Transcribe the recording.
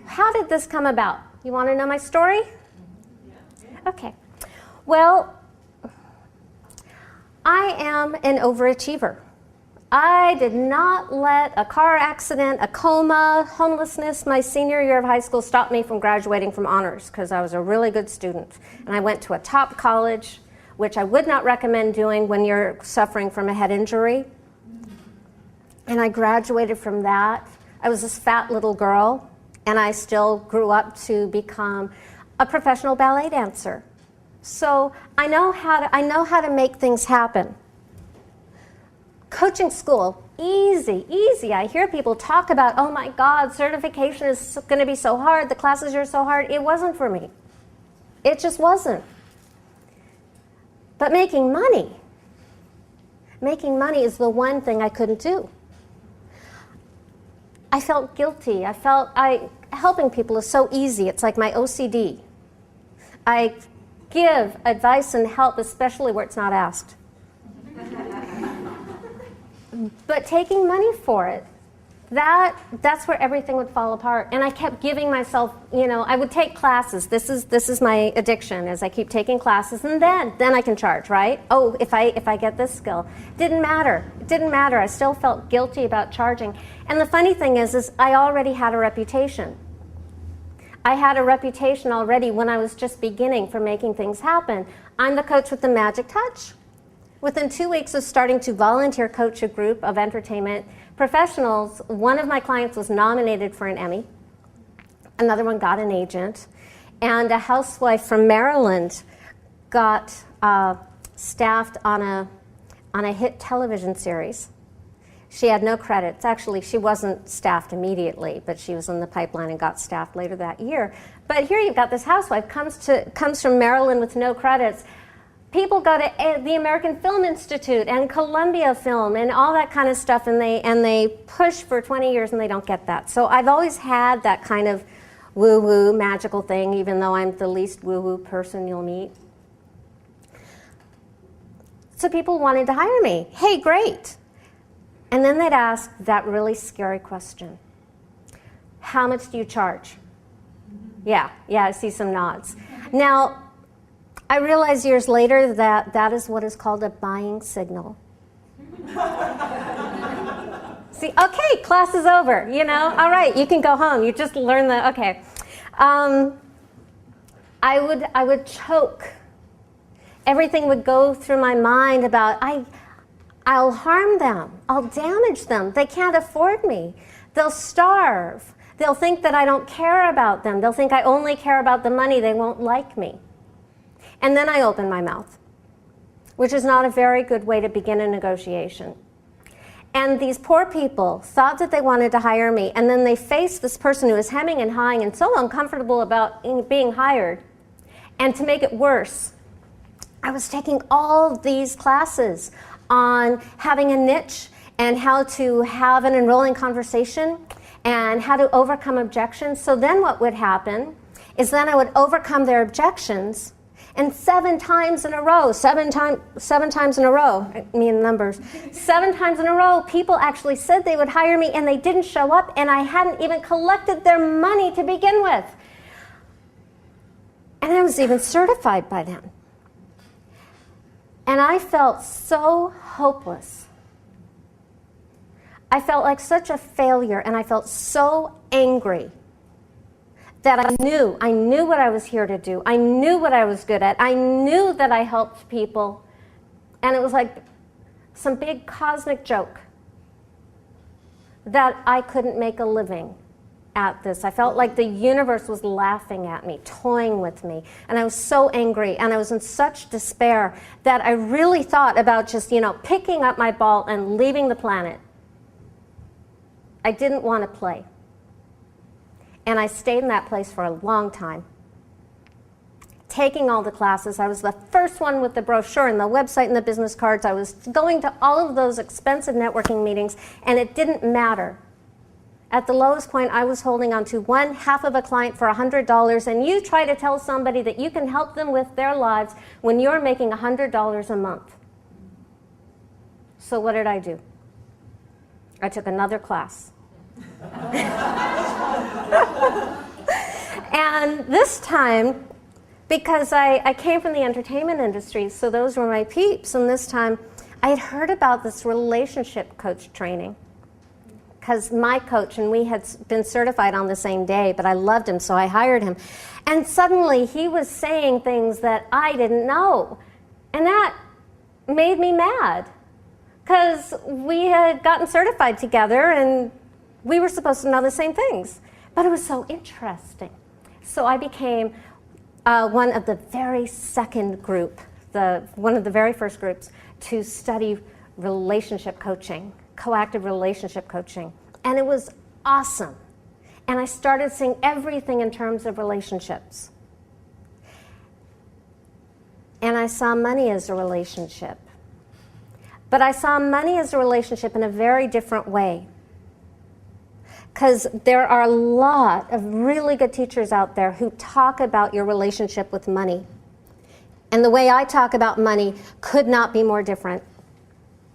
How did this come about? You want to know my story? Okay. Well, I am an overachiever. I did not let a car accident, a coma, homelessness my senior year of high school stop me from graduating from honors because I was a really good student. And I went to a top college, which I would not recommend doing when you're suffering from a head injury. And I graduated from that. I was this fat little girl, and I still grew up to become a professional ballet dancer. So I know how to make things happen. Coaching school, easy, easy. I hear people talk about, oh my God, certification is going to be so hard, the classes are so hard. It wasn't for me. It just wasn't. But making money is the one thing I couldn't do. I felt guilty. Helping people is so easy. It's like my OCD. I give advice and help, especially where it's not asked. But taking money for it, that's where everything would fall apart. And I kept giving myself, I would take classes. This is my addiction, as I keep taking classes, and then I can charge, right? Oh, if I get this skill. Didn't matter. It didn't matter. I still felt guilty about charging. And the funny thing is I already had a reputation. I had a reputation already when I was just beginning for making things happen. I'm the coach with the magic touch. Within 2 weeks of starting to volunteer coach a group of entertainment professionals, one of my clients was nominated for an Emmy. Another one got an agent. And a housewife from Maryland got staffed on a hit television series. She had no credits. Actually, she wasn't staffed immediately, but she was in the pipeline and got staffed later that year. But here you've got this housewife, comes from Maryland with no credits. People go to the American Film Institute and Columbia Film and all that kind of stuff, and they push for 20 years and they don't get that. So I've always had that kind of woo-woo magical thing, even though I'm the least woo-woo person you'll meet. So people wanted to hire me. Hey, great. And then they'd ask that really scary question. How much do you charge? Yeah, I see some nods. Now, I realized years later that is what is called a buying signal. See, okay, class is over, all right, you can go home. You just learned okay. I would choke. Everything would go through my mind about, I'll harm them. I'll damage them. They can't afford me. They'll starve. They'll think that I don't care about them. They'll think I only care about the money. They won't like me. And then I open my mouth, which is not a very good way to begin a negotiation. And these poor people thought that they wanted to hire me, and then they faced this person who was hemming and hawing and so uncomfortable about being hired. And to make it worse, I was taking all these classes on having a niche and how to have an enrolling conversation and how to overcome objections. So then what would happen is then I would overcome their objections, and 7 times in a row, seven times in a row, I mean numbers, 7 times in a row, people actually said they would hire me and they didn't show up, and I hadn't even collected their money to begin with. And I was even certified by them. And I felt so hopeless. I felt like such a failure, and I felt so angry that I knew what I was here to do. I knew what I was good at. I knew that I helped people. And it was like some big cosmic joke that I couldn't make a living at this. I felt like the universe was laughing at me, toying with me. And I was so angry, and I was in such despair that I really thought about just, picking up my ball and leaving the planet. I didn't want to play. And I stayed in that place for a long time, taking all the classes. I was the first one with the brochure and the website and the business cards. I was going to all of those expensive networking meetings, and it didn't matter. At the lowest point, I was holding on to one half of a client for $100, and you try to tell somebody that you can help them with their lives when you're making $100 a month. So what did I do? I took another class. And this time, because I came from the entertainment industry, so those were my peeps, and this time I had heard about this relationship coach training. Because my coach and we had been certified on the same day, but I loved him, so I hired him. And suddenly he was saying things that I didn't know. And that made me mad. Because we had gotten certified together and we were supposed to know the same things. But it was so interesting. So I became one of the very second group, one of the very first groups to study relationship coaching. Coactive relationship coaching, and it was awesome. And I started seeing everything in terms of relationships. And I saw money as a relationship. But I saw money as a relationship in a very different way. Because there are a lot of really good teachers out there who talk about your relationship with money. And the way I talk about money could not be more different.